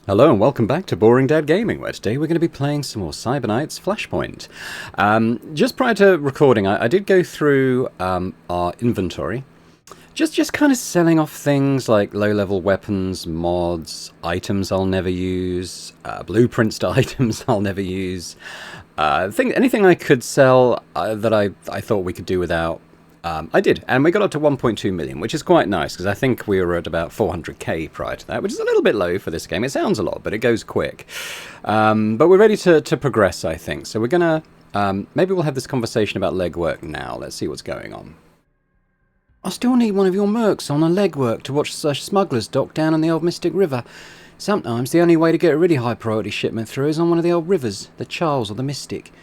Hello and welcome back to Boring Dad Gaming, where today we're going to be playing some more Cyberknight's Flashpoint. Just prior to recording, I did go through our inventory, just kind of selling off things like low-level weapons, mods, items I'll never use, blueprints to items I'll never use, anything I could sell that I thought we could do without. I did, and we got up to 1.2 million, which is quite nice, because I think we were at about 400k prior to that, which is a little bit low for this game. It sounds a lot, but it goes quick. But we're ready to progress, I think. So we're going to, maybe we'll have this conversation about legwork now. Let's see what's going on. I still need one of your mercs on a legwork to watch such smugglers dock down on the old Mystic River. Sometimes the only way to get a really high priority shipment through is on one of the old rivers, the Charles or the Mystic.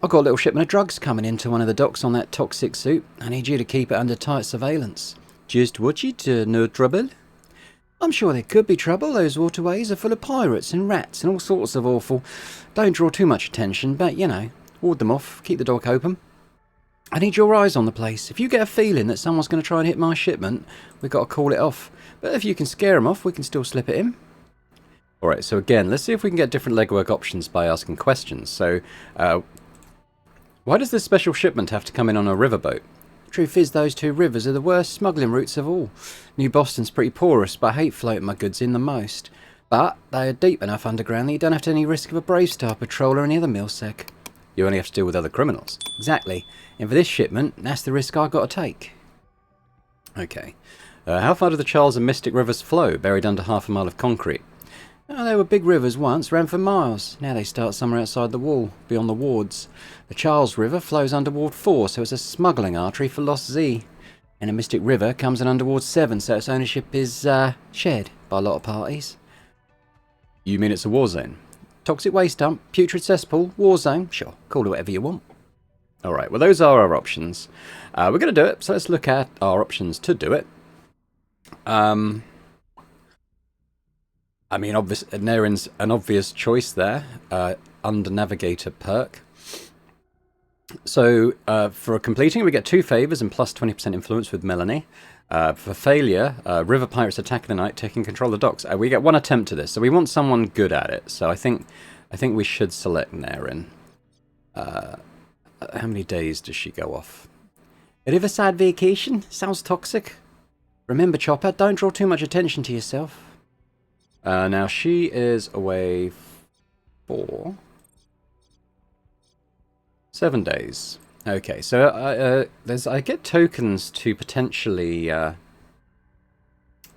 I've got a little shipment of drugs coming into one of the docks on that toxic suit. I need you to keep it under tight surveillance. Just watch it, no trouble? I'm sure there could be trouble. Those waterways are full of pirates and rats and all sorts of awful. Don't draw too much attention, but, you know, ward them off, keep the dock open. I need your eyes on the place. If you get a feeling that someone's going to try and hit my shipment, we've got to call it off. But if you can scare them off, we can still slip it in. Alright, so again, let's see if we can get different legwork options by asking questions. So, why does this special shipment have to come in on a riverboat? Truth is, those two rivers are the worst smuggling routes of all. New Boston's pretty porous, but I hate floating my goods in the most. But they are deep enough underground that you don't have to any risk of a Brave Star patrol or any other milsec. You only have to deal with other criminals. Exactly. And for this shipment, that's the risk I've got to take. Okay. How far do the Charles and Mystic rivers flow, buried under half a mile of concrete? Oh, they were big rivers once, ran for miles. Now they start somewhere outside the wall, beyond the wards. The Charles River flows under Ward 4, so it's a smuggling artery for Lost Z. And the Mystic River comes in under Ward 7, so its ownership is shared by a lot of parties. You mean it's a war zone? Toxic waste dump, putrid cesspool, war zone, sure, call it whatever you want. Alright, well those are our options. We're going to do it, so let's look at our options to do it. I mean, Naren's an obvious choice there, under Navigator perk. So, for completing, we get 2 favours and plus 20% influence with Melanie. For failure, River Pirates attack the night, taking control of the docks. We get 1 attempt to this, so we want someone good at it. So I think we should select Naren. How many days does she go off? A riverside vacation? Sounds toxic. Remember, Chopper, don't draw too much attention to yourself. Now she is away for 7 days. Okay, so I get tokens to potentially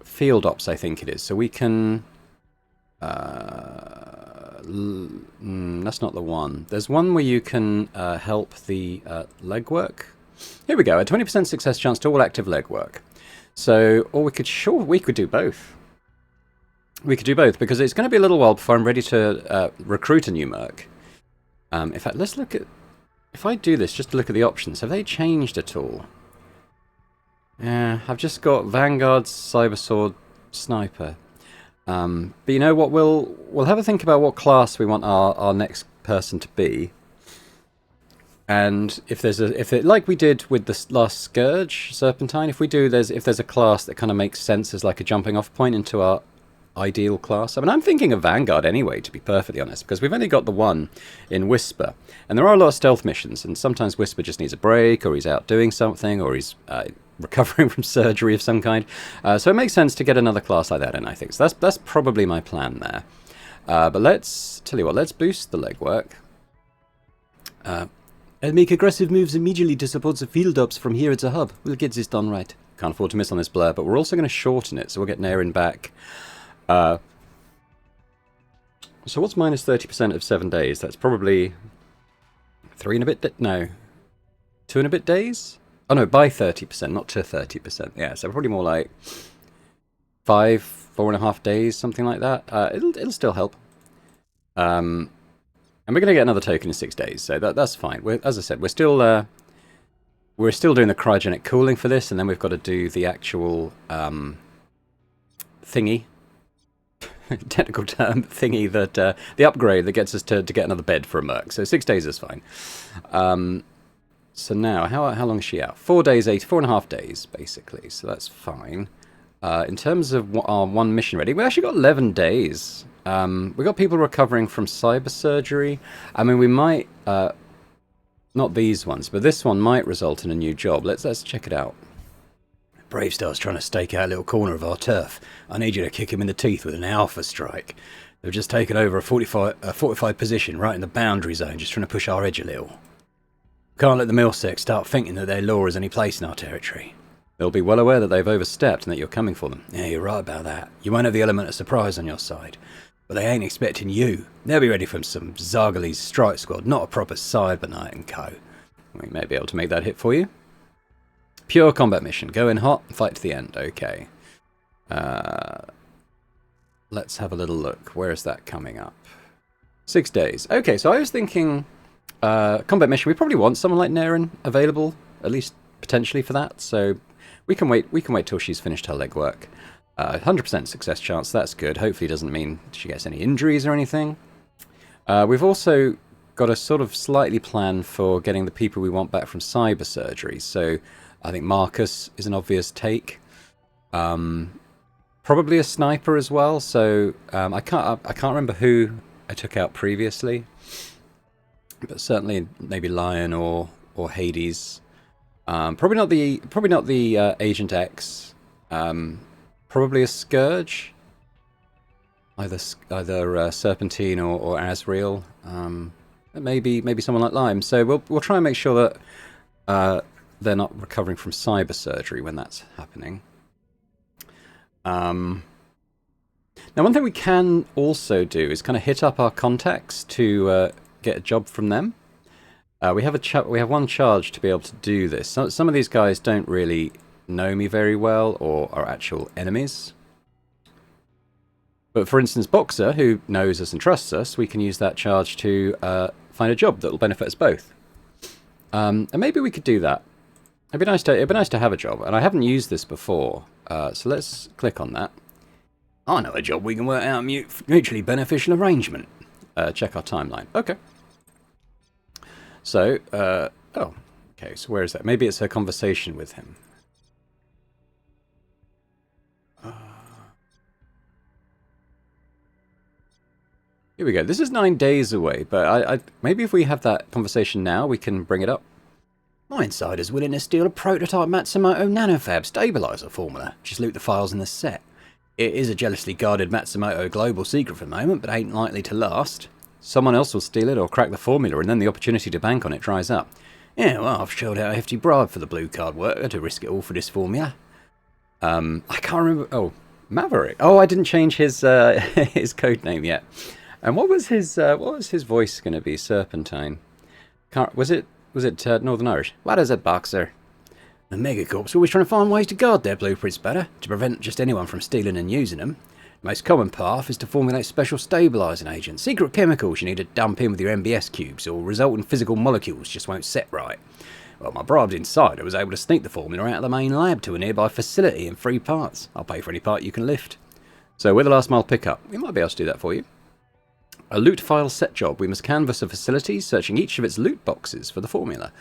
field ops, I think it is. So we can. That's not the one. There's one where you can help the legwork. Here we go. A 20% success chance to all active legwork. So, or we could do both. We could do both, because it's going to be a little while before I'm ready to recruit a new merc. In fact, let's look at... If I do this, just to look at the options, have they changed at all? Yeah, I've just got Vanguard, Cybersword, Sniper. But you know what, we'll have a think about what class we want our next person to be. And if like we did with the last Scourge, Serpentine, if there's a class that kind of makes sense as like a jumping off point into our ideal class. I mean, I'm thinking of Vanguard anyway, to be perfectly honest, because we've only got the one in Whisper, and there are a lot of stealth missions, and sometimes Whisper just needs a break, or he's out doing something, or he's recovering from surgery of some kind. So it makes sense to get another class like that in, I think. So that's probably my plan there. But let's boost the legwork. And make aggressive moves immediately to support the field ops from here at the hub. We'll get this done right. Can't afford to miss on this blur, but we're also going to shorten it, so we'll get Naren back. So what's minus 30% of 7 days? That's probably 3 and a bit, no, 2 and a bit days? Oh no, by 30%, not to 30%. Yeah, so probably more like 4.5 days, something like that. It'll still help. And we're going to get another token in 6 days, so that's fine. As I said, we're still doing the cryogenic cooling for this, and then we've got to do the actual thingy. Technical term thingy, that the upgrade that gets us to get another bed for a merc. So 6 days is fine. So now, how long is she out? 4 days, 4.5 days, basically. So that's fine. In terms of our one mission ready, we actually got 11 days. We've got people recovering from cyber surgery. I mean, we might... not these ones, but this one might result in a new job. Let's check it out. Bravestar's trying to stake out a little corner of our turf. I need you to kick him in the teeth with an alpha strike. They've just taken over a fortified position right in the boundary zone, just trying to push our edge a little. Can't let the Milsec start thinking that their law has any place in our territory. They'll be well aware that they've overstepped and that you're coming for them. Yeah, you're right about that. You won't have the element of surprise on your side. But they ain't expecting you. They'll be ready for some Zargale's strike squad, not a proper Cyberknight and co. We may be able to make that hit for you. Pure combat mission. Go in hot and fight to the end. Okay. Let's have a little look. Where is that coming up? 6 days. Okay, so I was thinking combat mission. We probably want someone like Naren available, at least potentially for that. So we can wait. We can wait till she's finished her legwork. 100% success chance. That's good. Hopefully, it doesn't mean she gets any injuries or anything. We've also got a sort of slightly plan for getting the people we want back from cyber surgery. So I think Marcus is an obvious take. Probably a sniper as well. So I can't remember who I took out previously, but certainly maybe Lion or Hades. Probably not the Agent X. Probably a Scourge. Either Serpentine or Asriel. Maybe someone like Lime. So we'll try and make sure that they're not recovering from cyber surgery when that's happening. Now, one thing we can also do is kind of hit up our contacts to get a job from them. We have one charge to be able to do this. Some of these guys don't really know me very well or are actual enemies. But for instance, Boxer, who knows us and trusts us, we can use that charge to find a job that will benefit us both. And maybe we could do that. It'd be nice to have a job, and I haven't used this before. So let's click on that. I know a job we can work out mutually beneficial arrangement. Check our timeline. Okay. So, oh, okay. So where is that? Maybe it's her conversation with him. Here we go. This is 9 days away, but maybe if we have that conversation now, we can bring it up. My insider's willing to steal a prototype Matsumoto nanofab stabilizer formula. Just loot the files in the set. It is a jealously guarded Matsumoto global secret for the moment, but ain't likely to last. Someone else will steal it or crack the formula, and then the opportunity to bank on it dries up. Yeah, well, I've shelled out a hefty bribe for the blue card worker to risk it all for this formula. I can't remember. Oh, Maverick. Oh, I didn't change his his code name yet. And what was his voice going to be? Serpentine. Was it Northern Irish? What is it, Boxer? The megacorps are always trying to find ways to guard their blueprints better, to prevent just anyone from stealing and using them. The most common path is to formulate special stabilising agents, secret chemicals you need to dump in with your MBS cubes, or resultant physical molecules just won't set right. Well, my bribed insider was able to sneak the formula out of the main lab to a nearby facility in 3 parts. I'll pay for any part you can lift. So with a last mile pickup, we might be able to do that for you. A loot file set job. We must canvass a facility, searching each of its loot boxes for the formula.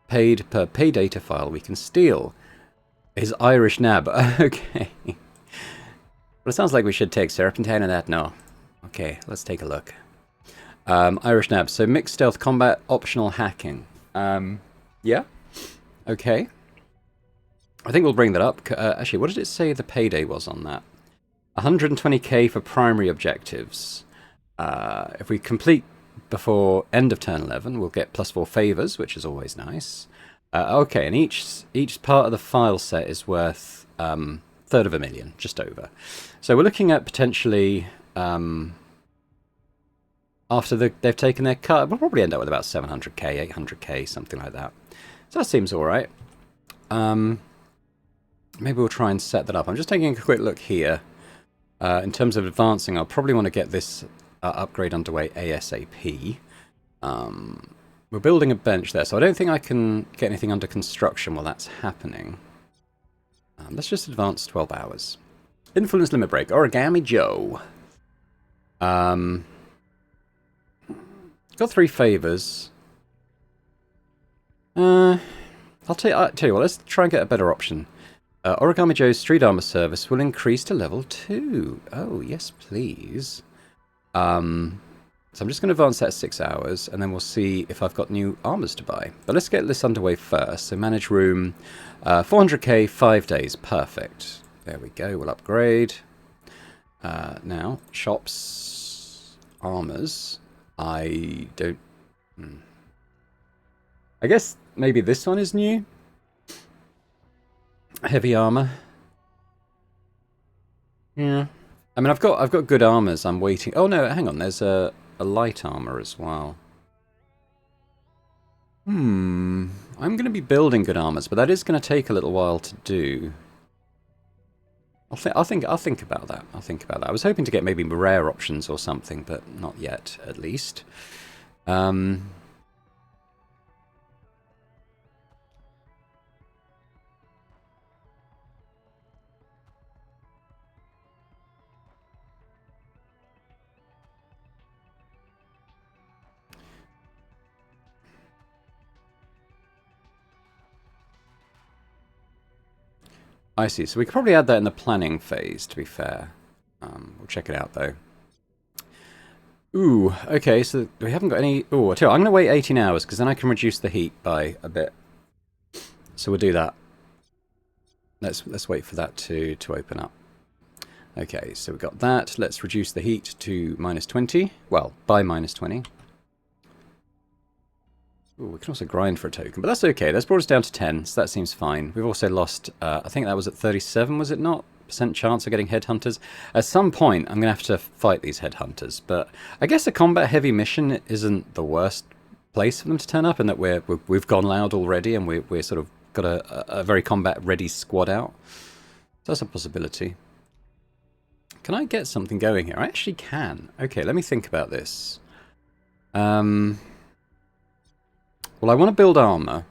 Paid per pay data file we can steal. His Irish nab. Okay. Well, it sounds like we should take Serpentine and that. No. Okay, let's take a look. Irish nab. So mixed stealth combat, optional hacking. Yeah. Okay. I think we'll bring that up. Actually, what did it say the payday was on that? 120k for primary objectives. If we complete before end of turn 11, we'll get +4 favours, which is always nice. Okay, and each part of the file set is worth third of a million, just over. So we're looking at potentially, after they've taken their cut, we'll probably end up with about 700k, 800k, something like that. So that seems all right. Maybe we'll try and set that up. I'm just taking a quick look here. In terms of advancing, I'll probably want to get this upgrade underway ASAP. We're building a bench there, so I don't think I can get anything under construction while that's happening. Let's just advance 12 hours. Influence limit break. Origami Joe. Got 3 favours. I'll tell you what, let's try and get a better option. Origami Joe's street armor service will increase to level 2. Oh, yes, please. So I'm just going to advance that 6 hours, and then we'll see if I've got new armors to buy. But let's get this underway first. So manage room, 400k, 5 days, perfect. There we go, we'll upgrade. Now, shops, armors, I don't... I guess maybe this one is new. Heavy armor. Yeah. I mean, I've got good armors. I'm waiting. Oh no, hang on. There's a light armor as well. I'm going to be building good armors, but that is going to take a little while to do. I'll think about that. I'll think about that. I was hoping to get maybe rare options or something, but not yet, at least. I see. So we could probably add that in the planning phase, to be fair. We'll check it out, though. Ooh, okay, so we haven't got any... Ooh, I tell you, I'm going to wait 18 hours, because then I can reduce the heat by a bit. So we'll do that. Let's wait for that to open up. Okay, so we've got that. Let's reduce the heat to -20. Well, by -20. Ooh, we can also grind for a token, but that's okay. That's brought us down to 10, so that seems fine. We've also lost, I think that was at 37, was it not? % chance of getting headhunters. At some point, I'm going to have to fight these headhunters, but I guess a combat-heavy mission isn't the worst place for them to turn up, and that we've gone loud already, and we're sort of got a very combat-ready squad out. So that's a possibility. Can I get something going here? I actually can. Okay, let me think about this. Well, I want to build armor.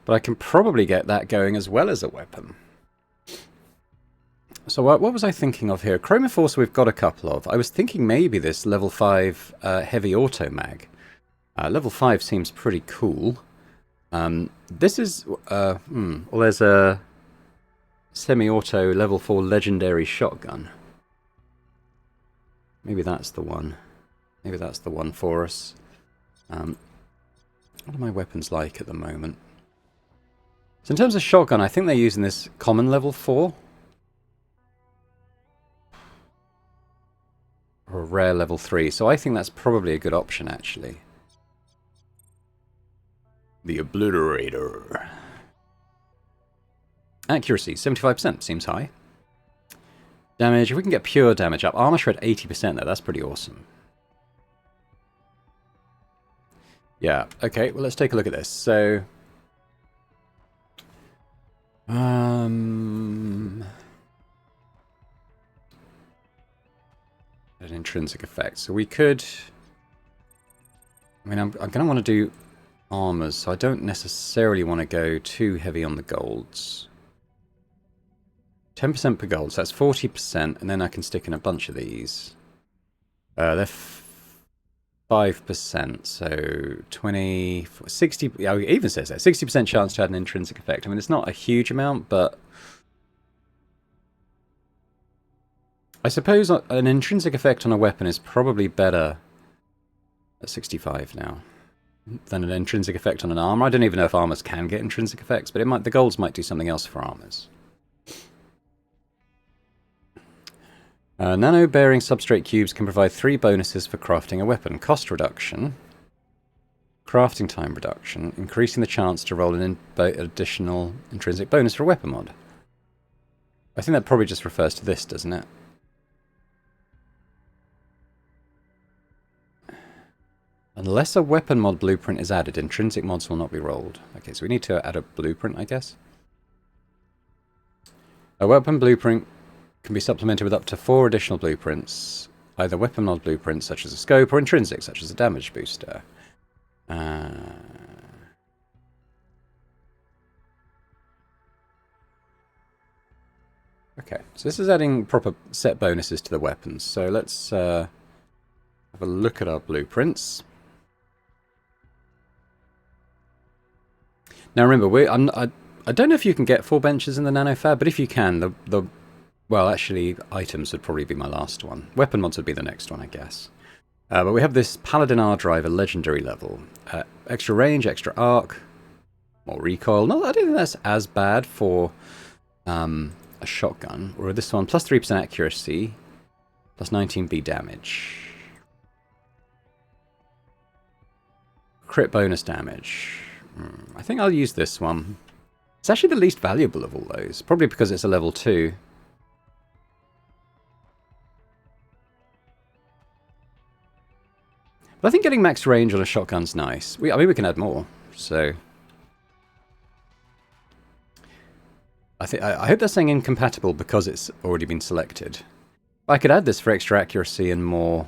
But I can probably get that going as well as a weapon. So what was I thinking of here? Chromoforce we've got a couple of. I was thinking maybe this level 5 heavy auto mag. Level 5 seems pretty cool. This is... well, there's a semi-auto level 4 legendary shotgun. Maybe that's the one. Maybe that's the one for us. What are my weapons like at the moment? So in terms of shotgun, I think they're using this common level 4. Or a rare level 3. So I think that's probably a good option, actually. The Obliterator. Accuracy, 75%. Seems high. Damage, if we can get pure damage up. Armor shred, 80% though. That's pretty awesome. Yeah, okay, well let's take a look at this. So, an intrinsic effect. So we could, I mean, I'm going to want to do armors, so I don't necessarily want to go too heavy on the golds. 10% per gold, so that's 40%, and then I can stick in a bunch of these. They're 5%, so 20, 60, yeah, it even says that, 60% chance to add an intrinsic effect. I mean, it's not a huge amount, but I suppose an intrinsic effect on a weapon is probably better at 65 now than an intrinsic effect on an armor. I don't even know if armors can get intrinsic effects, but the golds might do something else for armors. Nano-bearing substrate cubes can provide 3 bonuses for crafting a weapon. Cost reduction, crafting time reduction, increasing the chance to roll an additional intrinsic bonus for a weapon mod. I think that probably just refers to this, doesn't it? Unless a weapon mod blueprint is added, intrinsic mods will not be rolled. Okay, so we need to add a blueprint, I guess. A weapon blueprint can be supplemented with up to 4 additional blueprints, either weapon mod blueprints such as a scope or intrinsic such as a damage booster. Okay, so this is adding proper set bonuses to the weapons. So let's have a look at our blueprints. Now remember, I don't know if you can get 4 benches in the nanofab, but if you can, the Well, actually, items would probably be my last one. Weapon mods would be the next one, I guess. But we have this Paladin R Driver legendary level. Extra range, extra arc, more recoil. No, I don't think that's as bad for a shotgun. Or this one, plus 3% accuracy, plus 19B damage. Crit bonus damage. I think I'll use this one. It's actually the least valuable of all those. Probably because it's a level 2. But I think getting max range on a shotgun's nice. I mean, we can add more, so... I hope they're saying incompatible because it's already been selected. I could add this for extra accuracy and more...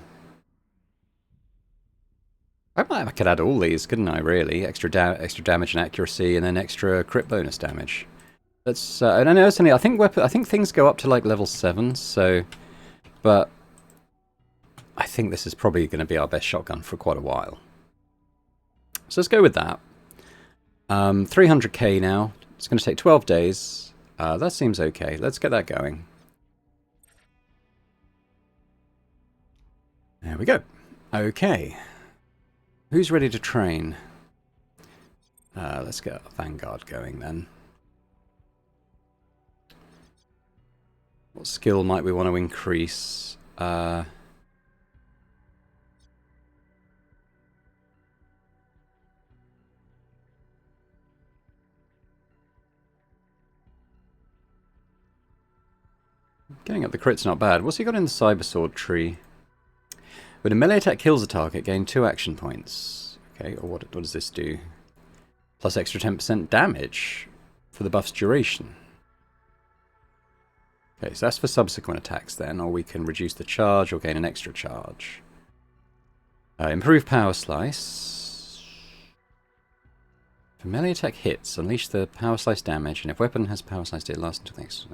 I could add all these, couldn't I, really? Extra damage and accuracy, and then extra crit bonus damage. That's... and I know it's only... I think things go up to, like, level 7, so... But... I think this is probably going to be our best shotgun for quite a while. So let's go with that. 300k now. It's going to take 12 days. That seems okay. Let's get that going. There we go. Okay. Who's ready to train? Let's get Vanguard going then. What skill might we want to increase? Getting up the crit's not bad. What's he got in the Cybersword tree? When a melee attack kills a target, gain 2 action points. Okay, or what does this do? Plus extra 10% damage for the buff's duration. Okay, so that's for subsequent attacks then, or we can reduce the charge or gain an extra charge. Improve power slice. For melee attack hits, unleash the power slice damage, and if weapon has power slice, it lasts until the next...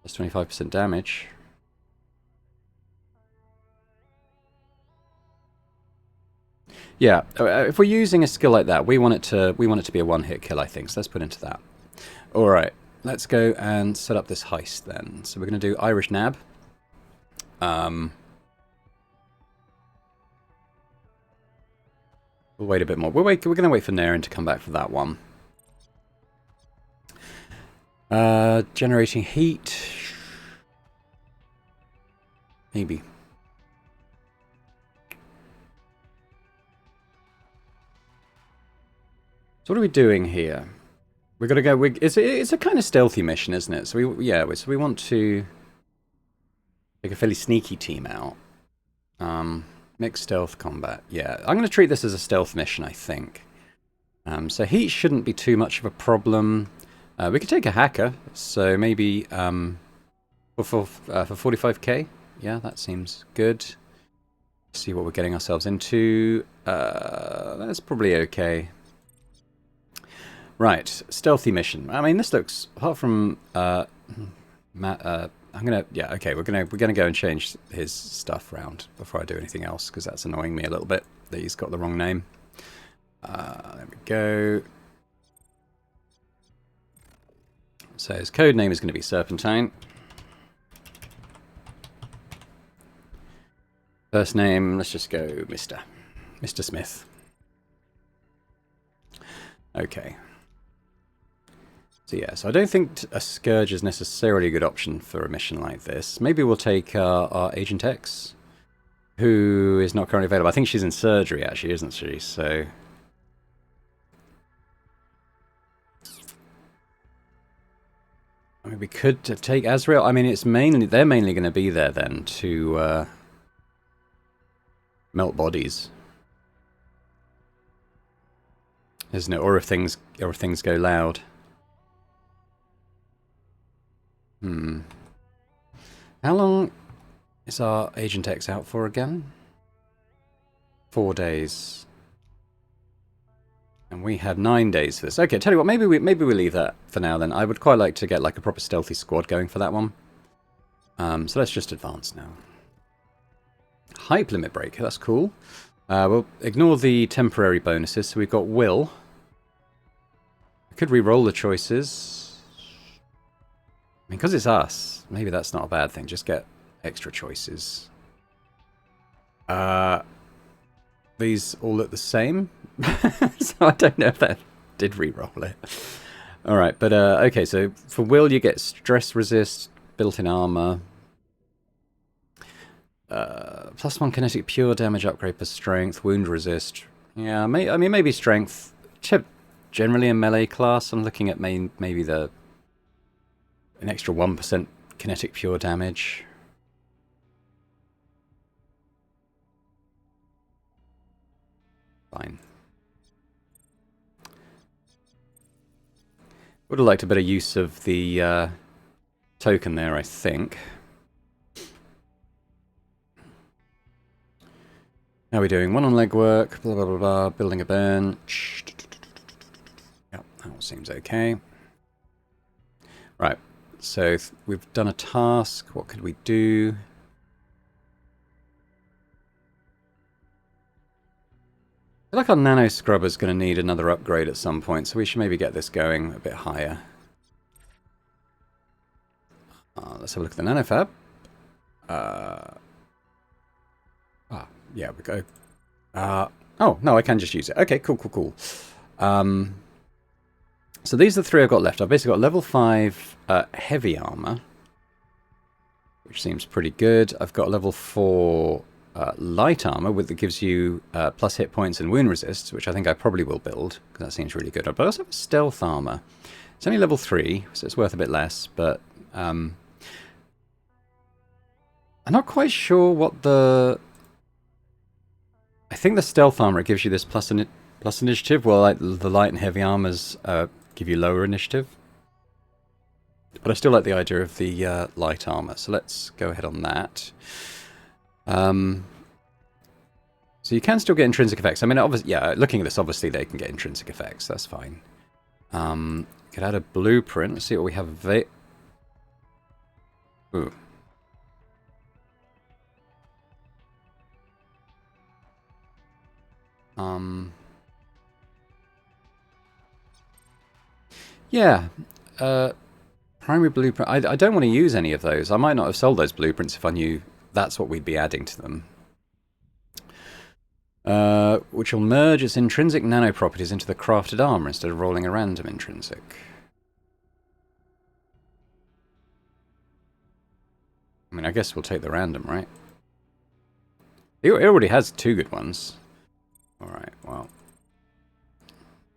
Plus 25% damage. Yeah, if we're using a skill like that, we want it to be a one-hit kill, I think. So let's put into that. All right, let's go and set up this heist then. So we're going to do Irish Nab. We'll wait a bit more. We're going to wait for Naren to come back for that one. Generating heat. Maybe. So what are we doing here? We're gonna go. It's a kind of stealthy mission, isn't it? So we want to take a fairly sneaky team out. Mixed stealth combat. Yeah, I'm gonna treat this as a stealth mission, I think. So heat shouldn't be too much of a problem. We could take a hacker, so maybe for 45k. Yeah, that seems good. See what we're getting ourselves into. That's probably okay. Right, stealthy mission. I mean, this looks, apart from I'm gonna, yeah, okay, we're gonna go and change his stuff around before I do anything else, because that's annoying me a little bit that he's got the wrong name. There we go. So his code name is going to be Serpentine. First name, let's just go Mr. Smith. Okay. So yeah, so I don't think a Scourge is necessarily a good option for a mission like this. Maybe we'll take our Agent X, who is not currently available. I think she's in surgery, actually, isn't she? So... I mean, we could take Azrael. I mean, they're mainly going to be there then to melt bodies, isn't it? Or if things go loud. How long is our Agent X out for again? 4 days. And we have 9 days for this. Okay, tell you what, maybe we leave that for now then. I would quite like to get like a proper stealthy squad going for that one. So let's just advance now. Hype limit break, that's cool. We'll ignore the temporary bonuses. So we've got Will. Could re-roll the choices. I mean, because it's us, maybe that's not a bad thing. Just get extra choices. These all look the same. So I don't know if that did re-roll it. Alright, but okay, so for Will you get stress resist, built-in armor. +1 kinetic pure damage upgrade per strength, wound resist. Yeah, I mean maybe strength. Generally a melee class, I'm looking at maybe an extra 1% kinetic pure damage. Fine. Would have liked a better use of the token there, I think. How are we doing? 1 on legwork, blah, blah, blah, blah, building a bench. Yep, that all seems okay. Right, so we've done a task. What could we do? I feel like our nano scrubber's going to need another upgrade at some point, so we should maybe get this going a bit higher. Let's have a look at the nanofab. Yeah, we go. Oh, no, I can just use it. Okay, cool. So these are the 3 I've got left. I've basically got level 5 heavy armor, which seems pretty good. I've got level 4 light armor, that gives you plus hit points and wound resist, which I think I probably will build, because that seems really good. But I also have stealth armor. It's only level 3, so it's worth a bit less, but I'm not quite sure what the... I think the stealth armor gives you this plus initiative, while like the light and heavy armors give you lower initiative. But I still like the idea of the light armor, so let's go ahead on that. So you can still get intrinsic effects. I mean, obviously, yeah, looking at this, obviously they can get intrinsic effects. That's fine. Could add a blueprint. Let's see what we have. Ooh. Yeah. Primary blueprint. I don't want to use any of those. I might not have sold those blueprints if I knew that's what we'd be adding to them. Which will merge its intrinsic nano properties into the crafted armor instead of rolling a random intrinsic. I mean, I guess we'll take the random, right? It already has 2 good ones. Alright, well.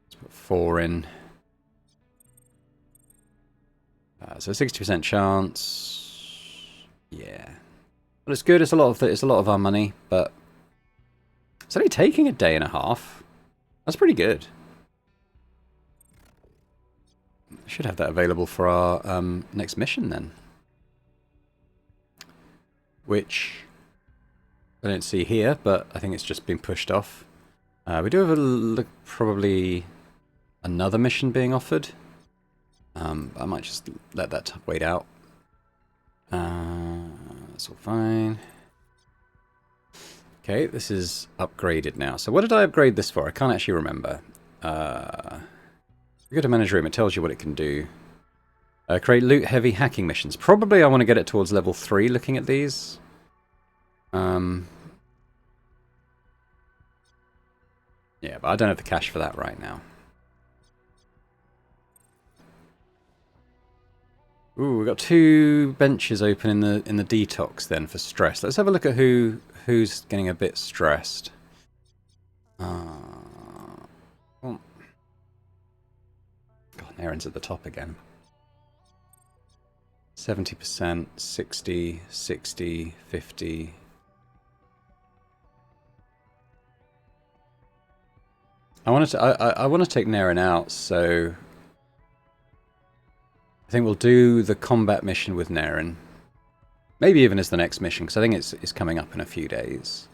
Let's put 4 in. So 60% chance. Yeah. Well, it's good. It's a lot of our money, but it's only taking a day and a half. That's pretty good. Should have that available for our next mission then. Which I don't see here, but I think it's just been pushed off. We do have probably another mission being offered. I might just let that wait out. That's all fine. Okay, this is upgraded now. So what did I upgrade this for? I can't actually remember. You go to manage room, it tells you what it can do. Create loot heavy hacking missions. Probably I want to get it towards level 3 looking at these. Yeah, but I don't have the cash for that right now. Ooh, we've got 2 benches open in the detox then for stress. Let's have a look at who's getting a bit stressed. Oh. God, Aaron's at the top again. 70%, 60, 60, 50. I want to take Naren out, so I think we'll do the combat mission with Naren. Maybe even as the next mission, because I think it's coming up in a few days.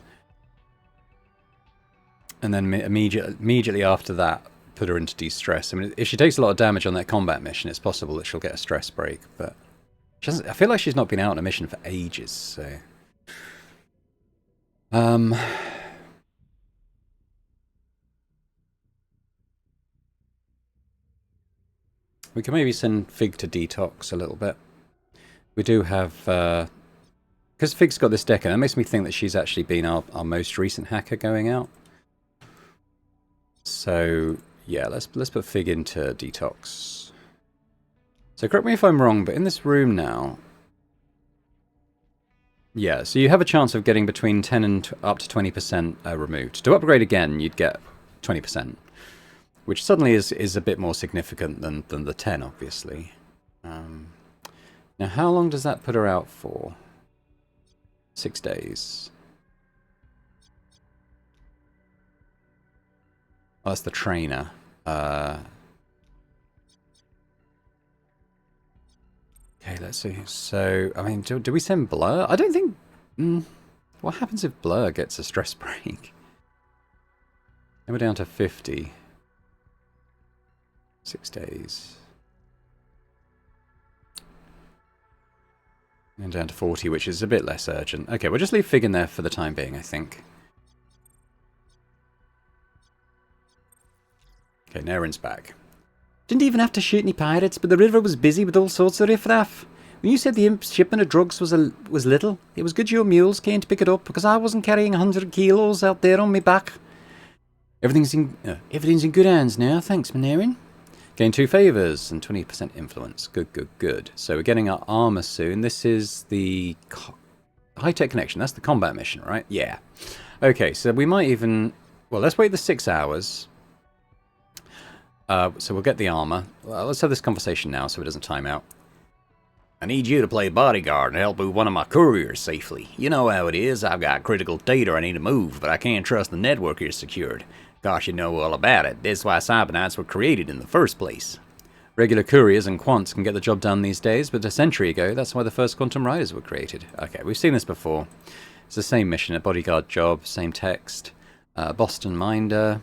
And then immediately after that, put her into de-stress. I mean, if she takes a lot of damage on that combat mission, it's possible that she'll get a stress break, but I feel like she's not been out on a mission for ages, so... We can maybe send Fig to detox a little bit. We do have... because Fig's got this deck, and that makes me think that she's actually been our most recent hacker going out. So, yeah, let's put Fig into detox. So correct me if I'm wrong, but in this room now... Yeah, so you have a chance of getting between 10 and up to 20% removed. To upgrade again, you'd get 20%, which suddenly is a bit more significant than the 10, obviously. Now, how long does that put her out for? 6 days. Oh, that's the trainer. Okay, let's see. So, I mean, do we send Blur? I don't think... what happens if Blur gets a stress break? And we're down to 50. 6 days. And down to 40, which is a bit less urgent. Okay, we'll just leave Fig in there for the time being, I think. Okay, Naren's back. Didn't even have to shoot any pirates, but the river was busy with all sorts of riffraff. When you said the imp's shipment of drugs was little, it was good your mules came to pick it up, because I wasn't carrying 100 kilos out there on me back. Everything's in good hands now, thanks, Naren. Gain 2 favours and 20% influence. Good, good, good. So we're getting our armour soon. This is the high-tech connection. That's the combat mission, right? Yeah. Okay, so we might even... Well, let's wait the 6 hours. So we'll get the armour. Well, let's have this conversation now so it doesn't time out. I need you to play bodyguard and help move one of my couriers safely. You know how it is. I've got critical data I need to move, but I can't trust the network is secured. Gosh, you know all about it. That's why cybernetics were created in the first place. Regular couriers and quants can get the job done these days, but a century ago, that's why the first quantum riders were created. Okay, we've seen this before. It's the same mission, a bodyguard job, same text. Boston Minder.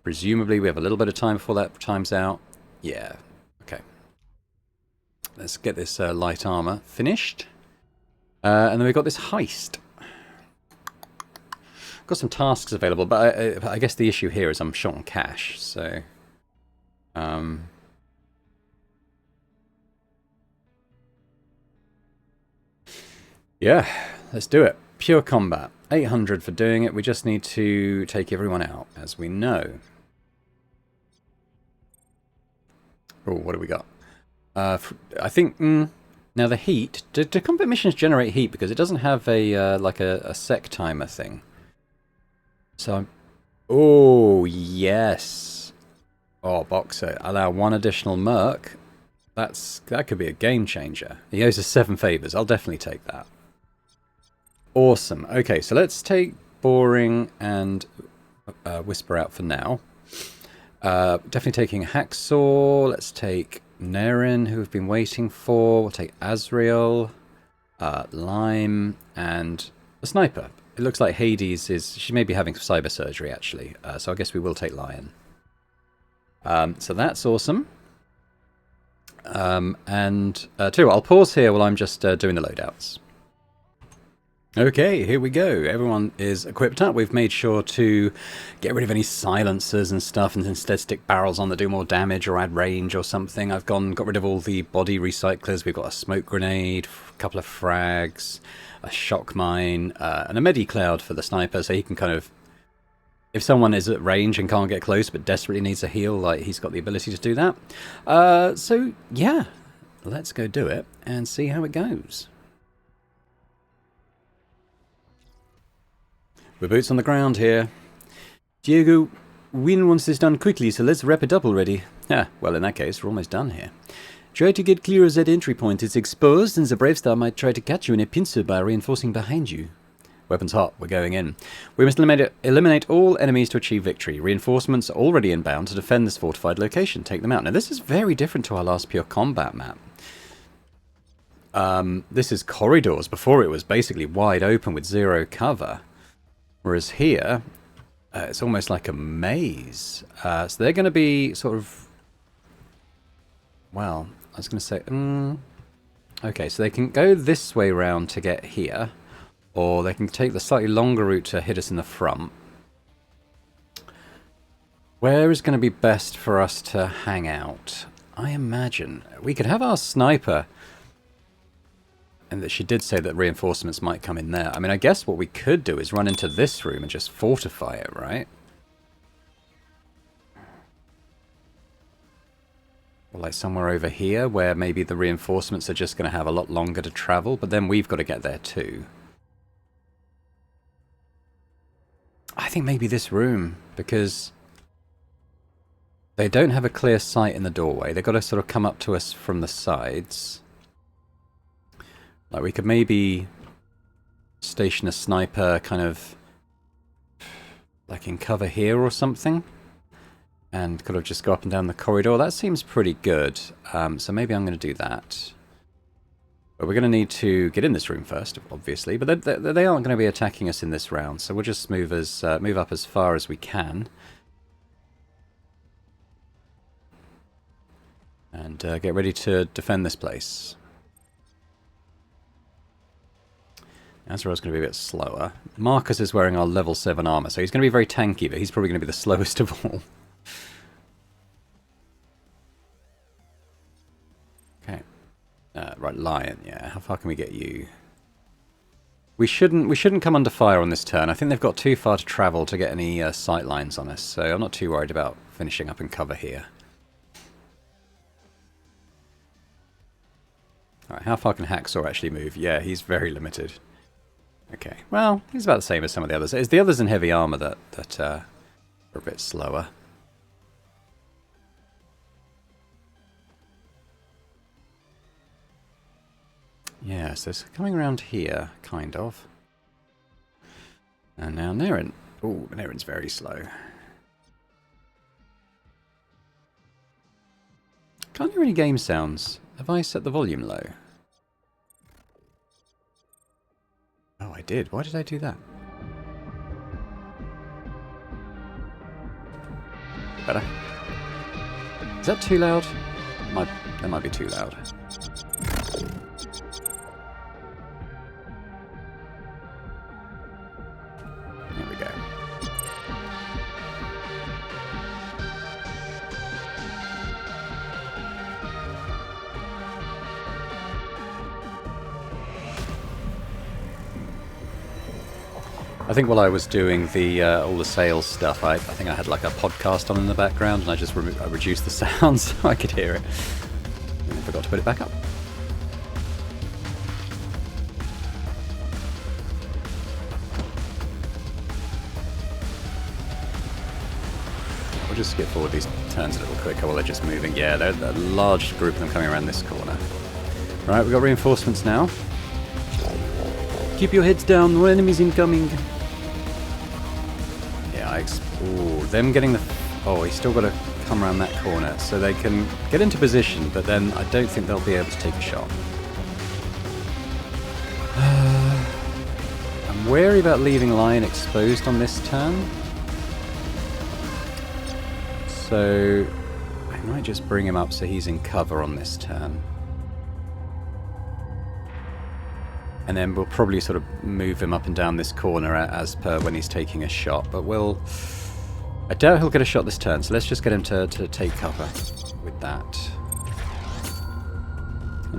Presumably we have a little bit of time before that time's out. Yeah, okay. Let's get this light armor finished. And then we've got this heist. Got some tasks available, but I guess the issue here is I'm short on cash, so... yeah, let's do it. Pure combat. 800 for doing it. We just need to take everyone out, as we know. Oh, what do we got? I think... now the heat... Do combat missions generate heat? Because it doesn't have a like a sec timer thing. So, oh, yes. Oh, Boxer. Allow 1 additional merc. That could be a game changer. He owes us 7 favours. I'll definitely take that. Awesome. Okay, so let's take Boring and Whisper out for now. Definitely taking Hacksaw. Let's take Naren, who we've been waiting for. We'll take Azrael, Lime, and a Sniper. It looks like Hades is... She may be having cyber surgery, actually. So I guess we will take Lion. So that's awesome. And too, I'll pause here while I'm just doing the loadouts. Okay, here we go. Everyone is equipped up. We've made sure to get rid of any silencers and stuff and instead stick barrels on that do more damage or add range or something. I've got rid of all the body recyclers. We've got a smoke grenade, a couple of frags, a shock mine, and a medi-cloud for the sniper, so he can kind of... If someone is at range and can't get close but desperately needs a heal, like, he's got the ability to do that. So, yeah, let's go do it and see how it goes. We're boots on the ground here. Diego, Win wants this done quickly, so let's wrap it up already. Ah, well, in that case, we're almost done here. Try to get clear of that entry point. It's exposed, and the Brave Star might try to catch you in a pincer by reinforcing behind you. Weapons hot. We're going in. We must eliminate all enemies to achieve victory. Reinforcements are already inbound to defend this fortified location. Take them out. Now, this is very different to our last pure combat map. This is corridors. Before, it was basically wide open with zero cover. Whereas here, it's almost like a maze. So they're going to be sort of... Well, I was going to say... okay, so they can go this way round to get here. Or they can take the slightly longer route to hit us in the front. Where is going to be best for us to hang out? I imagine we could have our sniper, and that she did say that reinforcements might come in there. I mean, I guess what we could do is run into this room and just fortify it, right? Or like somewhere over here where maybe the reinforcements are just going to have a lot longer to travel, but then we've got to get there too. I think maybe this room, because they don't have a clear sight in the doorway. They've got to sort of come up to us from the sides. Like, we could maybe station a sniper kind of like in cover here or something, and kind of just go up and down the corridor. That seems pretty good. So maybe I'm going to do that. But we're going to need to get in this room first, obviously. But they aren't going to be attacking us in this round, so we'll just move up as far as we can. And get ready to defend this place. Azeroth's going to be a bit slower. Marcus is wearing our level 7 armor, so he's going to be very tanky, but he's probably going to be the slowest of all. Okay. Right, Lion, yeah. How far can we get you? We shouldn't come under fire on this turn. I think they've got too far to travel to get any sight lines on us, so I'm not too worried about finishing up in cover here. Alright, how far can Hacksaw actually move? Yeah, he's very limited. Okay, well, he's about the same as some of the others. It's the others in heavy armor that are a bit slower. Yeah, so it's coming around here, kind of. And now Naren. Oh, Naren's very slow. Can't hear any game sounds. Have I set the volume low? Oh, I did. Why did I do that? Better. Is that too loud? That might be too loud. There we go. I think while I was doing the all the sales stuff, I think I had like a podcast on in the background, and I just reduced the sound so I could hear it. And I forgot to put it back up. We'll just skip forward these turns a little quicker while they're just moving. Yeah, there's a large group of them coming around this corner. Right, we've got reinforcements now. Keep your heads down, no enemies incoming. Yeah, ooh, them getting the... Oh, he's still got to come around that corner, so they can get into position, but then I don't think they'll be able to take a shot. I'm wary about leaving Lion exposed on this turn. So I might just bring him up so he's in cover on this turn. And then we'll probably sort of move him up and down this corner as per when he's taking a shot. But we'll... I doubt he'll get a shot this turn, so let's just get him to take cover with that.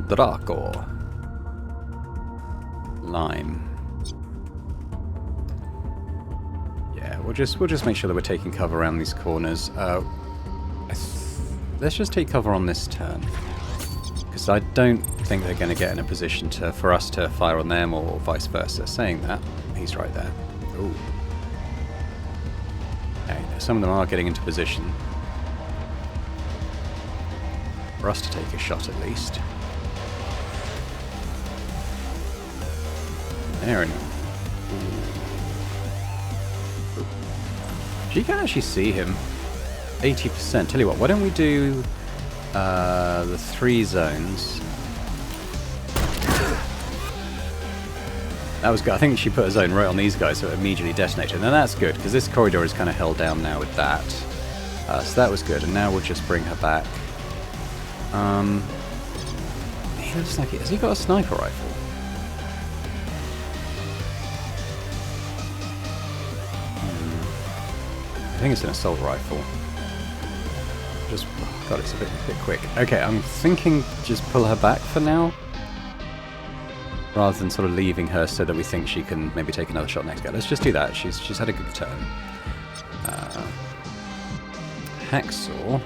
Draco. Lime. Yeah, we'll just make sure that we're taking cover around these corners. Let's just take cover on this turn. Because I don't think they're going to get in a position for us to fire on them or vice versa. Saying that, he's right there. Ooh. Okay, some of them are getting into position. For us to take a shot at least. There we go. She can actually see him. 80%. Tell you what, why don't we do the 3 zones? That was good. I think she put a zone right on these guys, so it immediately detonated. And that's good, because this corridor is kind of held down now with that. So that was good, and now we'll just bring her back. He looks like it. Has he got a sniper rifle? I think it's an assault rifle. Just God, it's a bit quick. Okay, I'm thinking just pull her back for now, rather than sort of leaving her so that we think she can maybe take another shot next go. Let's just do that. She's had a good turn. Hacksaw.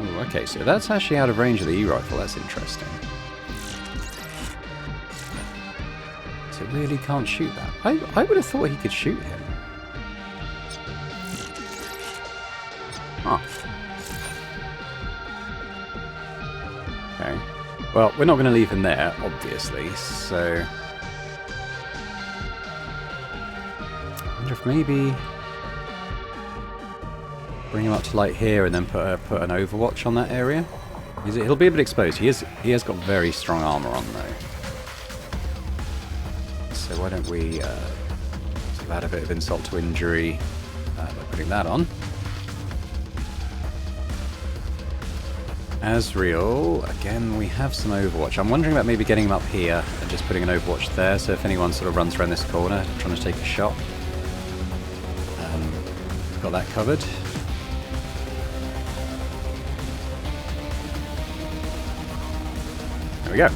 Ooh, okay, so that's actually out of range of the E-rifle. That's interesting. So it really can't shoot that. I would have thought he could shoot him. Huh. Okay. Well, we're not going to leave him there, obviously, so... I wonder if maybe... bring him up to like here and then put an overwatch on that area. He'll be a bit exposed. He has got very strong armor on though. So why don't we add a bit of insult to injury by putting that on. Asriel, again we have some overwatch. I'm wondering about maybe getting him up here and just putting an overwatch there, so if anyone sort of runs around this corner trying to take a shot, got that covered. There we go.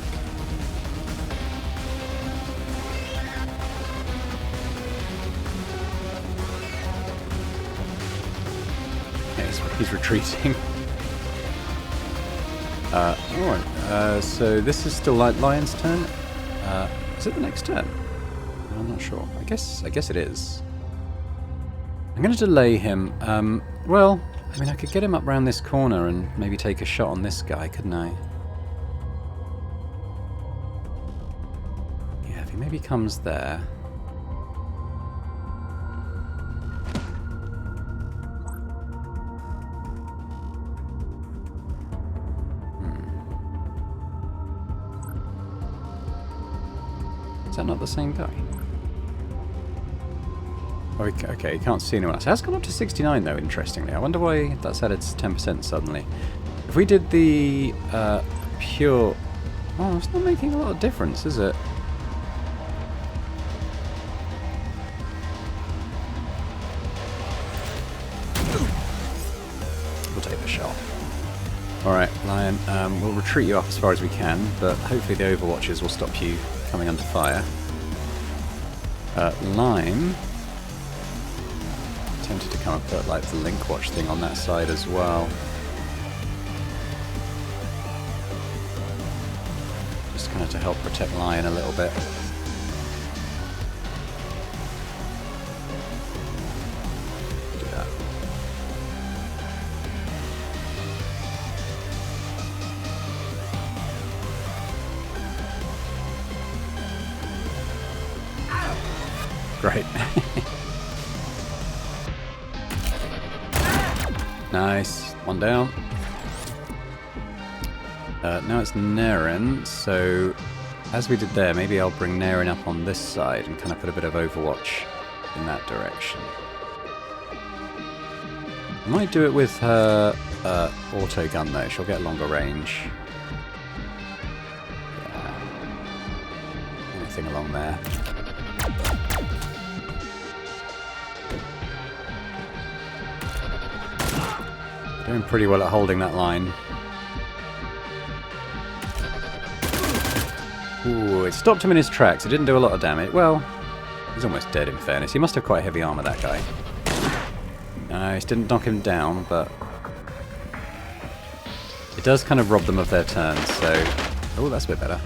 Yeah, he's retreating. Alright, so this is still Lion's turn. Is it the next turn? I'm not sure. I guess it is. I'm going to delay him. Well, I mean, I could get him up around this corner and maybe take a shot on this guy, couldn't I? Yeah, if he maybe comes there. Is that not the same guy? Okay, you can't see anyone else. It has gone up to 69 though, interestingly. I wonder why that's added 10% suddenly. If we did the pure... Oh, it's not making a lot of difference, is it? We'll take the shot. Alright, Lion, we'll retreat you up as far as we can, but hopefully the overwatches will stop you coming under fire. Lime... tempted to come and put like the link watch thing on that side as well. Just kind of to help protect Lion a little bit. Do that. Great. Nice. One down. Now it's Naren, so as we did there, maybe I'll bring Naren up on this side and kind of put a bit of overwatch in that direction. I might do it with her auto gun though, she'll get longer range. Yeah. Anything along there. Doing pretty well at holding that line. Ooh, it stopped him in his tracks. It didn't do a lot of damage. Well, he's almost dead in fairness. He must have quite heavy armor, that guy. Nice, didn't knock him down, but... it does kind of rob them of their turns, so... oh, that's a bit better.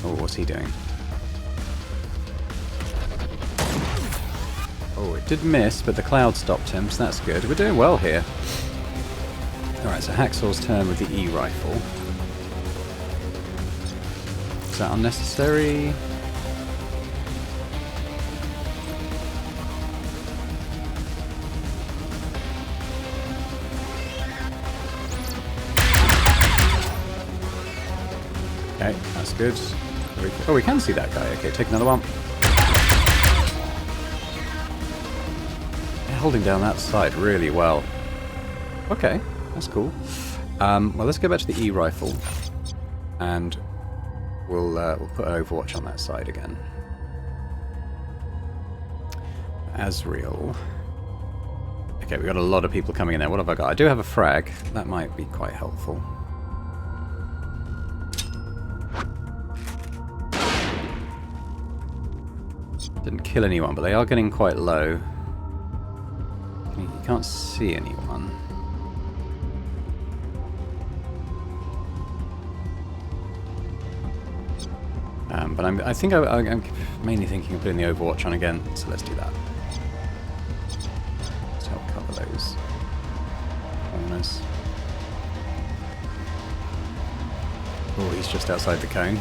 Oh, what's he doing? Oh, it did miss, but the cloud stopped him, so that's good. We're doing well here. Alright, so Hacksaw's turn with the E-rifle. Is that unnecessary? Okay, that's good. Oh, we can see that guy. Okay, take another one. Holding down that side really well. Okay, that's cool. Well, let's go back to the E-rifle and we'll put an Overwatch on that side again. Asriel. Okay, we've got a lot of people coming in there. What have I got? I do have a frag. That might be quite helpful. Didn't kill anyone, but they are getting quite low. You can't see anyone. But I think I'm mainly thinking of putting the Overwatch on again, so let's do that. Let's help cover those corners. Oh, he's just outside the cone.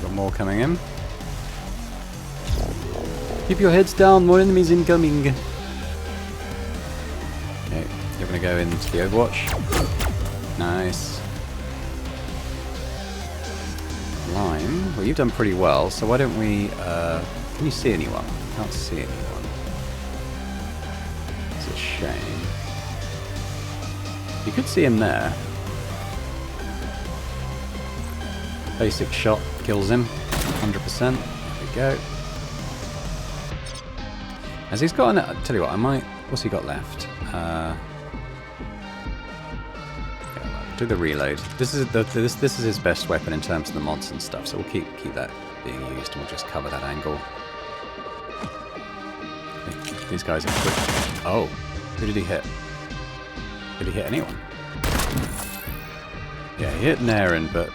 Got more coming in. Keep your heads down, more enemies incoming. Okay, you're going to go into the Overwatch. Nice. Lime. Well, you've done pretty well, so why don't we... can you see anyone? Can't see anyone. It's a shame. You could see him there. Basic shot kills him. 100%. There we go. As he's got an... I'll tell you what, I might... What's he got left? Do the reload. This is this is his best weapon in terms of the mods and stuff, so we'll keep that being used, and we'll just cover that angle. These guys are quick. Oh, who did he hit? Did he hit anyone? Yeah, he hit Naren, but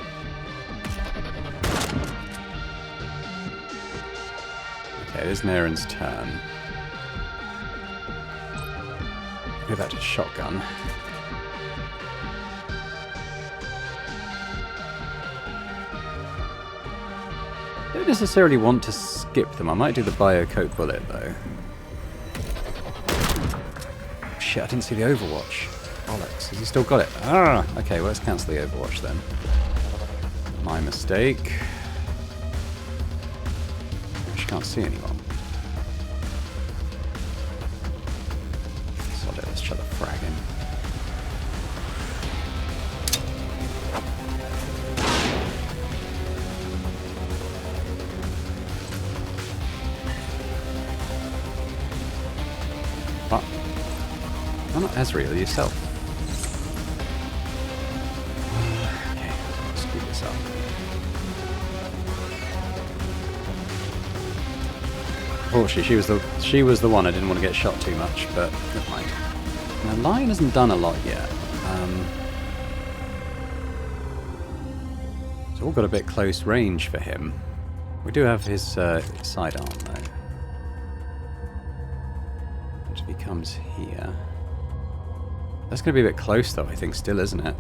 okay, it is Naren's turn. Give that to shotgun. I don't necessarily want to skip them. I might do the biocoat bullet though. Shit, I didn't see the Overwatch. Bollocks, has he still got it? Ah, okay, well, let's cancel the Overwatch then. My mistake. She can't see anyone. Let's try the frag in. What? Why not Asriel yourself? Okay, let's screw this up. Unfortunately, she was the one I didn't want to get shot too much, but never mind. Now, Lion hasn't done a lot yet. It's all got a bit close range for him. We do have his sidearm though. Which if he comes here. That's going to be a bit close though, I think, still, isn't it?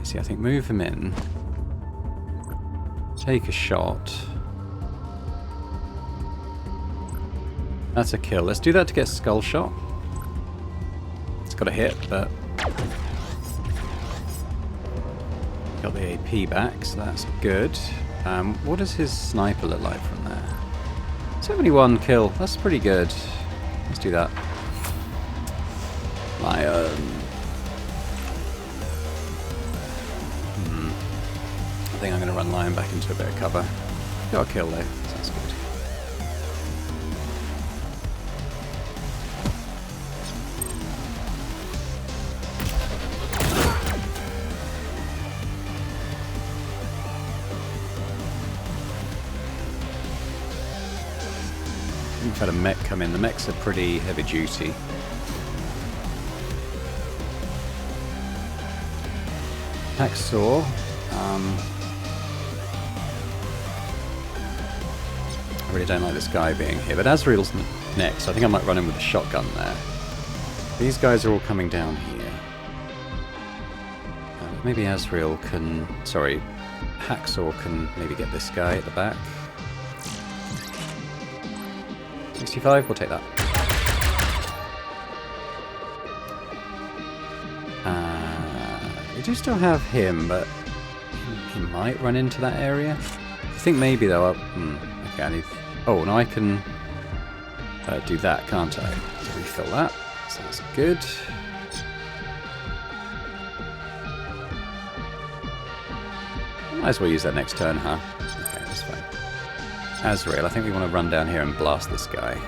See, I think move him in. Take a shot. That's a kill. Let's do that to get skull shot. It's got a hit, but got the AP back, so that's good. What does his sniper look like from there? 71 kill. That's pretty good. Let's do that. Lion. I think I'm going to run Lion back into a bit of cover. Got a kill though. Sounds good. We've had a mech come in. The mechs are pretty heavy duty. Hacksaw. I really don't like this guy being here, but Asriel's next. I think I might run in with a shotgun there. These guys are all coming down here. Maybe Asriel can... Sorry, Hacksaw can maybe get this guy at the back. 65, we'll take that. do still have him, but he might run into that area. I think maybe though. Okay, I need. Oh, now I can do that, can't I? To refill that. Sounds good. Might as well use that next turn, huh? Okay, that's fine. Azrael, I think we want to run down here and blast this guy.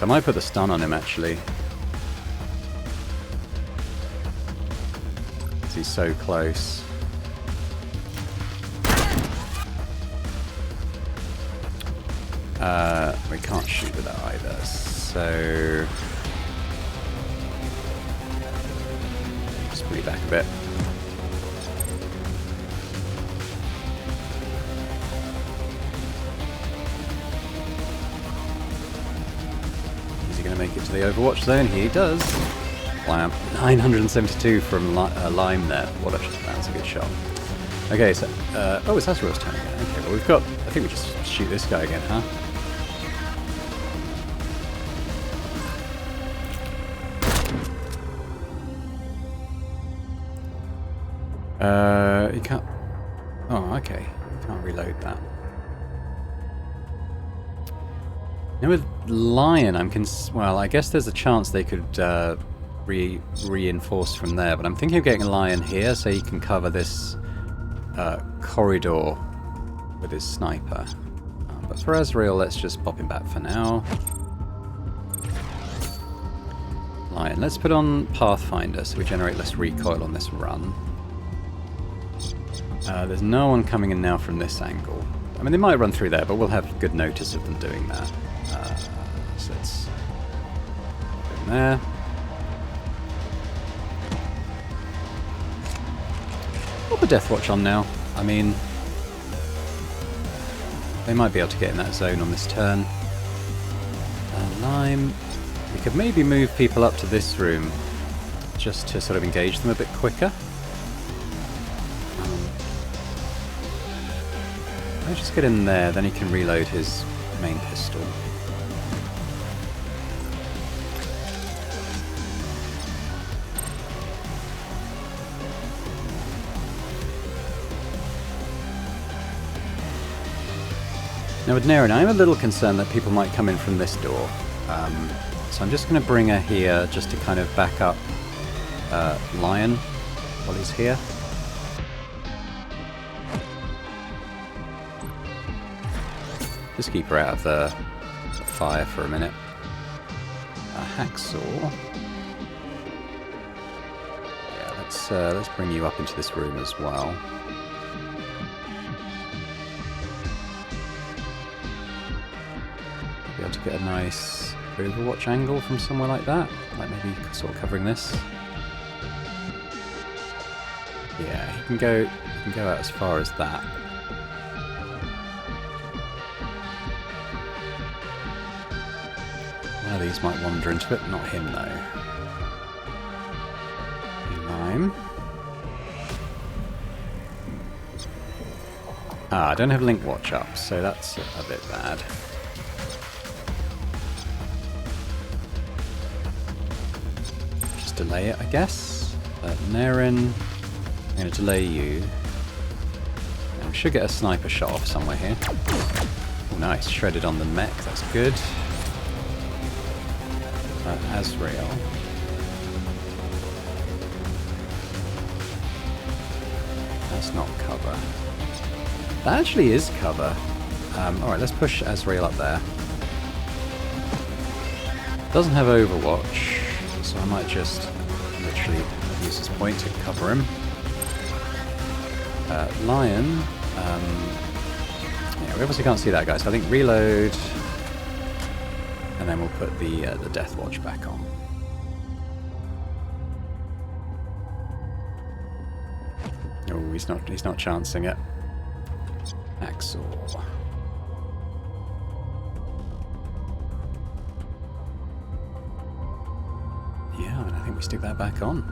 I might put the stun on him, actually. He's so close. We can't shoot with that either, so... Just pull you back a bit. Make it to the Overwatch zone. He does. Wow, 972 from Lime there. What a that was a good shot. Okay, so oh, it's Azrael's turn again. Okay, well we've got. I think we just shoot this guy again, huh? You can't. Oh, okay. You can't reload that. Now with Lion, well, I guess there's a chance they could reinforce from there, but I'm thinking of getting a Lion here so he can cover this corridor with his sniper. But for Azrael, let's just pop him back for now. Lion, let's put on Pathfinder so we generate less recoil on this run. There's no one coming in now from this angle. I mean, they might run through there, but we'll have good notice of them doing that. So let's put him there. Put the Death Watch on now. I mean, they might be able to get in that zone on this turn. Lime. We could maybe move people up to this room just to sort of engage them a bit quicker. I'll just get in there, then he can reload his main pistol. Now with Naren, I'm a little concerned that people might come in from this door. So I'm just going to bring her here just to kind of back up Lion while he's here. Just keep her out of the fire for a minute. Hacksaw. Yeah, let's bring you up into this room as well. Be able to get a nice Overwatch angle from somewhere like that, like maybe sort of covering this. Yeah, he can go out as far as that. One of these might wander into it, not him though. Lime. I don't have Link Watch up, so that's a bit bad. Just delay it, I guess. Naren, I'm going to delay you. And we should get a sniper shot off somewhere here. Oh, nice, shredded on the mech, that's good. Azrael. That's not cover. That actually is cover. Alright, let's push Azrael up there. Doesn't have Overwatch, so I might just literally use this point to cover him. Lion. Yeah, we obviously can't see that guy, so I think reload. And then we'll put the Death Watch back on. Oh, he's not chancing it. Hacksaw. Yeah, and I think we stick that back on.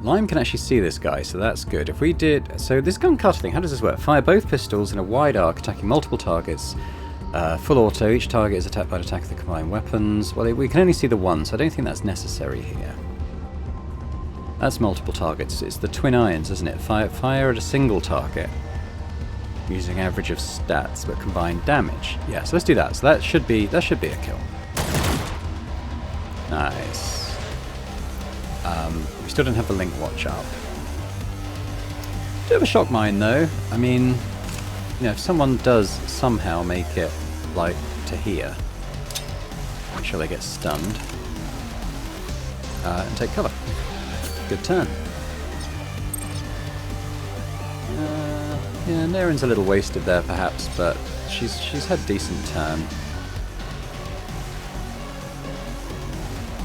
Lime can actually see this guy, so that's good. If we did... So this gun cutter thing, how does this work? Fire both pistols in a wide arc, attacking multiple targets. Full auto, each target is attacked by an attack of the combined weapons. Well, we can only see the one, so I don't think that's necessary here. That's multiple targets. It's the twin irons, isn't it? Fire at a single target. Using average of stats, but combined damage. Yeah, so let's do that. So that should be a kill. Nice. We still don't have the link watch up. Bit of a shock mine though. I mean, you know, if someone does somehow make it like to here, make sure they get stunned and take cover. Good turn. Yeah, Naren's a little wasted there perhaps, but she's had a decent turn.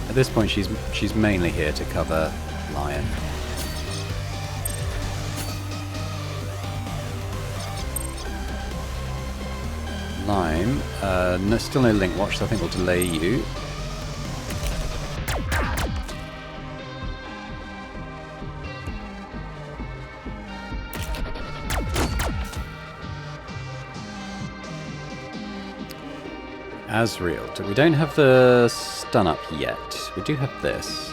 At this point, she's mainly here to cover Lion. Lime, still no link watch, so I think we'll delay you. Asriel. We don't have the stun up yet. We do have this.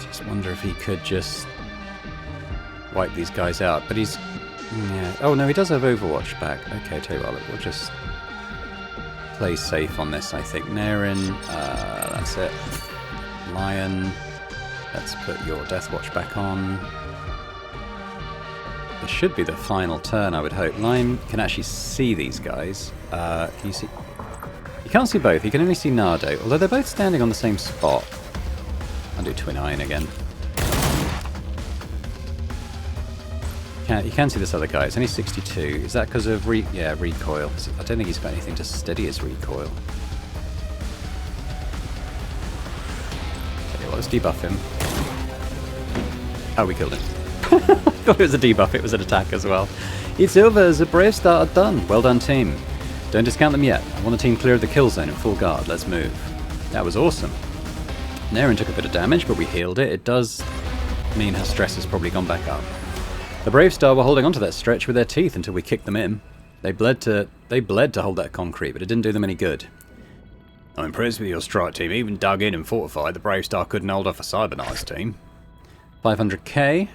Just wonder if he could just wipe these guys out. But he's... Yeah. Oh no, he does have Overwatch back. Okay, tell you what, we'll just play safe on this, I think. Naren, that's it. Lion, let's put your Deathwatch back on. This should be the final turn, I would hope. Lime can actually see these guys. Can you see? You can't see both. You can only see Nardo, although they're both standing on the same spot. I'll do Twin Iron again. You can see this other guy. It's only 62. Is that because of recoil? I don't think he's got anything to steady his recoil. Okay, well, let's debuff him. Oh, we killed him. I thought it was a debuff, it was an attack as well. It's over, the brave start are done. Well done, team. Don't discount them yet. I want the team clear of the kill zone in full guard. Let's move. That was awesome. Naren took a bit of damage, but we healed it. It does mean her stress has probably gone back up. The Brave Star were holding onto that stretch with their teeth until we kicked them in. They bled to hold that concrete, but it didn't do them any good. I'm impressed with your strike team. Even dug in and fortified, the Brave Star couldn't hold off a Cybernized team. 500k.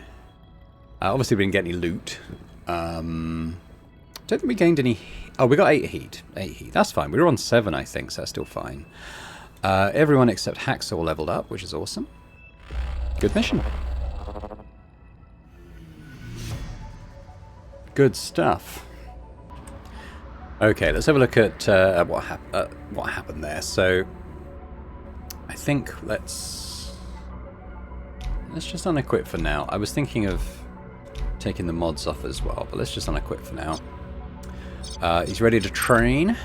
Obviously we didn't get any loot. Don't think we gained any... Oh, we got 8 heat. 8 heat. That's fine. We were on 7, I think, so that's still fine. Everyone except Hacksaw leveled up, which is awesome. Good mission. Good stuff. Okay, let's have a look at what happened there. So, I think let's just unequip for now. I was thinking of taking the mods off as well, but let's just unequip for now. He's ready to train.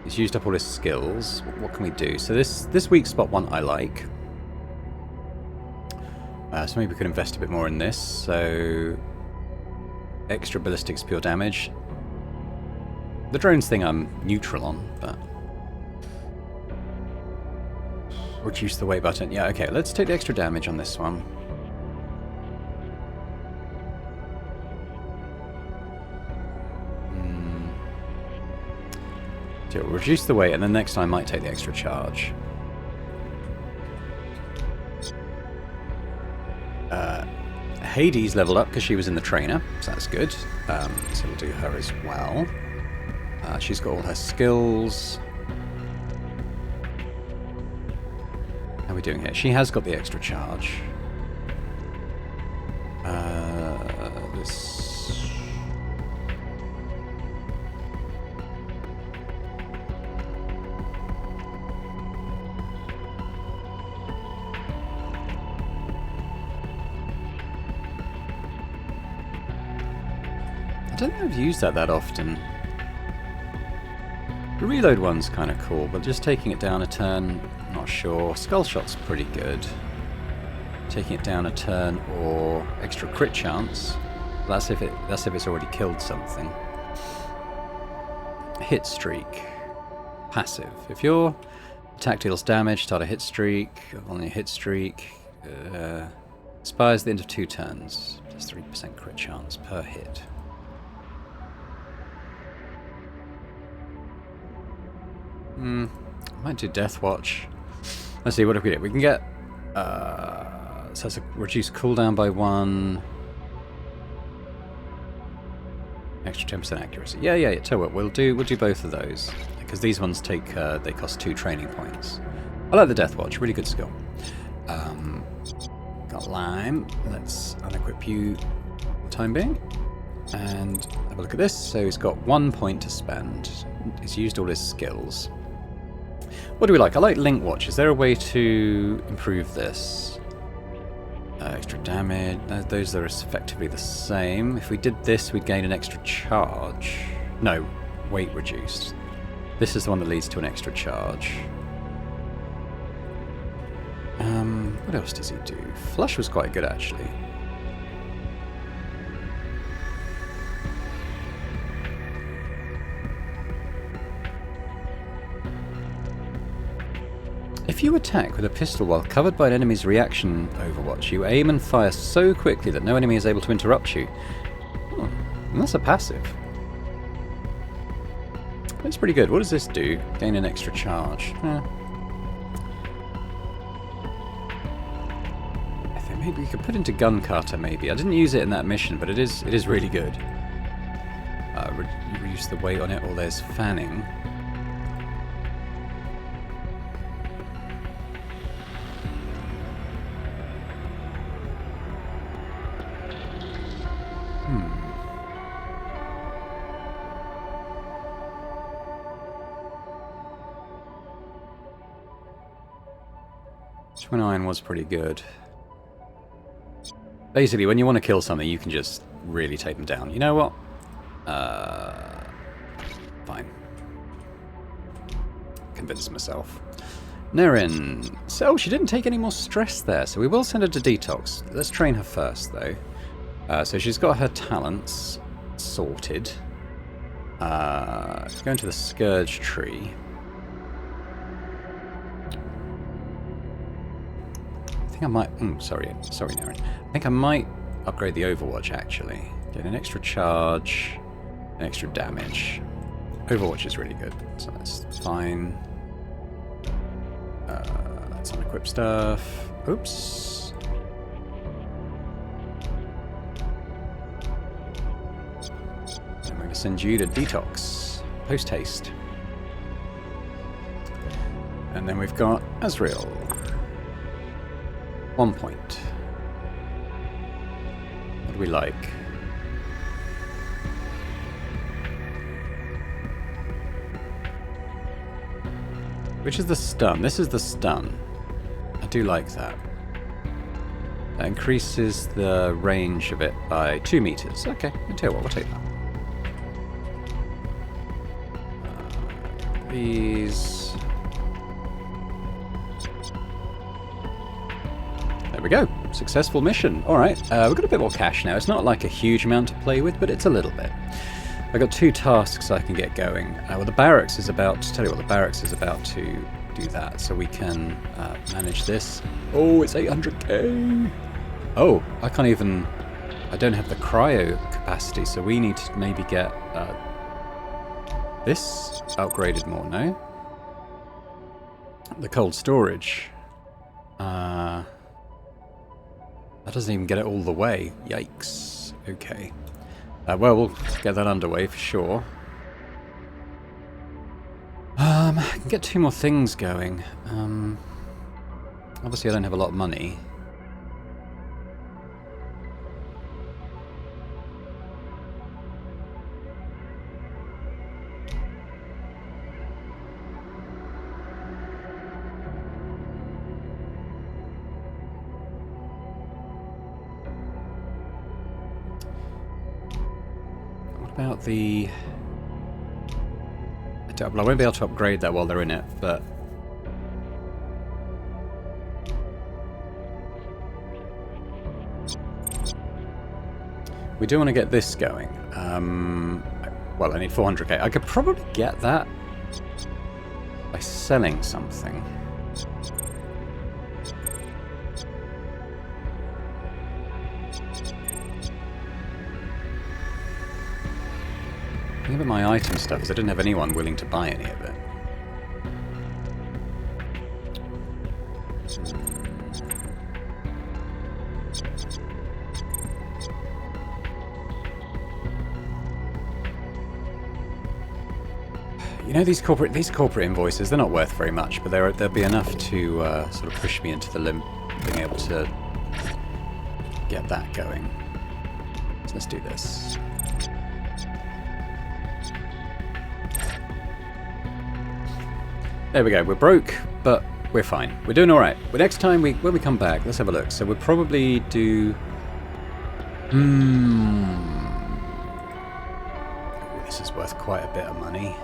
He's used up all his skills. What can we do? So this weak spot one I like. So maybe we could invest a bit more in this. So extra ballistics, pure damage. The drones thing I'm neutral on, but reduce the weight button. Yeah, okay. Let's take the extra damage on this one. We'll reduce the weight, and then next time I might take the extra charge. Hades leveled up because she was in the trainer, so that's good. So we'll do her as well. She's got all her skills. How are we doing here? She has got the extra charge. This... I don't think I've used that often. The reload one's kind of cool, but just taking it down a turn, not sure. Skull shot's pretty good. Taking it down a turn or extra crit chance. That's if it's already killed something. Hit streak. Passive. If your attack deals damage, start a hit streak. On your hit streak, expires at the end of 2 turns. Plus 3% crit chance per hit. Might do Death Watch. Let's see, what do we get? We can get... so that's a reduced cooldown by 1. Extra 10% accuracy. Yeah. Tell you what, we'll do both of those. Because these ones take, they cost 2 training points. I like the Death Watch, really good skill. Got Lime. Let's unequip you for the time being. And have a look at this. So he's got 1 point to spend. He's used all his skills. What do we like? I like Link Watch. Is there a way to improve this? Extra damage. Those are effectively the same. If we did this, we'd gain an extra charge. No, weight reduced. This is the one that leads to an extra charge. What else does he do? Flush was quite good, actually. If you attack with a pistol while covered by an enemy's reaction overwatch, you aim and fire so quickly that no enemy is able to interrupt you. Oh, and that's a passive. That's pretty good. What does this do? Gain an extra charge. I think maybe we could put into Gun Cutter, maybe. I didn't use it in that mission, but it is really good. Reduce the weight on it, or there's Fanning. Twin Iron was pretty good. Basically, when you want to kill something, you can just really take them down. You know what? Fine. Convince myself. Nerin. So, she didn't take any more stress there, so we will send her to detox. Let's train her first, though. So she's got her talents sorted. Go into the Scourge tree. I think I might... sorry, Naren. I think I might upgrade the Overwatch, actually. Get an extra charge, an extra damage. Overwatch is really good, so that's fine. Let's unequip stuff. Oops. I'm going to send you to detox. Post-haste. And then we've got Azrael. 1 point. What do we like? Which is the stun? This is the stun. I do like that. That increases the range of it by 2 meters. Okay, I'll tell you what, we'll take that. These... There we go. Successful mission. Alright, we've got a bit more cash now. It's not like a huge amount to play with, but it's a little bit. I've got 2 tasks I can get going. Well, the barracks is about... Tell you what, the barracks is about to do that, so we can manage this. Oh, it's 800k! Oh, I can't even... I don't have the cryo capacity, so we need to maybe get this upgraded more, no? The cold storage. That doesn't even get it all the way. Yikes. Okay. Well, we'll get that underway for sure. I can get 2 more things going. Obviously I don't have a lot of money. About the... Well, I won't be able to upgrade that while they're in it, but... We do want to get this going. Well, I need 400k. I could probably get that by selling something. Think about my item stuff, because I didn't have anyone willing to buy any of it. You know, these corporate invoices, they're not worth very much, but they'll be enough to sort of push me into the limb, being able to get that going. So let's do this. There we go. We're broke, but we're fine. We're doing all right. Well, next time when we come back, let's have a look. So we'll probably do. Ooh, this is worth quite a bit of money.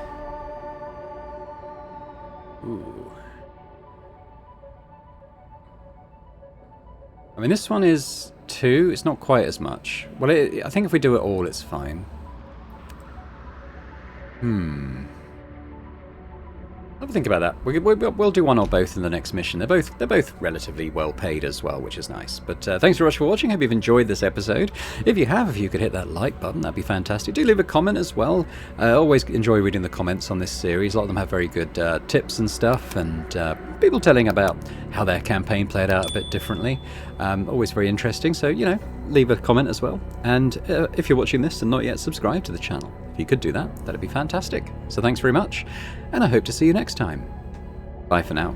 Ooh. I mean, this one is 2. It's not quite as much. Well, I think if we do it all, it's fine. Have a think about that. We'll do one or both in the next mission. They're both relatively well paid as well, which is nice. But thanks very much for watching. Hope you've enjoyed this episode. If you have, if you could hit that like button, that'd be fantastic. Do leave a comment as well. I always enjoy reading the comments on this series. A lot of them have very good tips and stuff, and people telling about how their campaign played out a bit differently. Always very interesting. So, you know, leave a comment as well. And if you're watching this and not yet subscribed to the channel, if you could do that, that'd be fantastic. So thanks very much, and I hope to see you next time. Bye for now.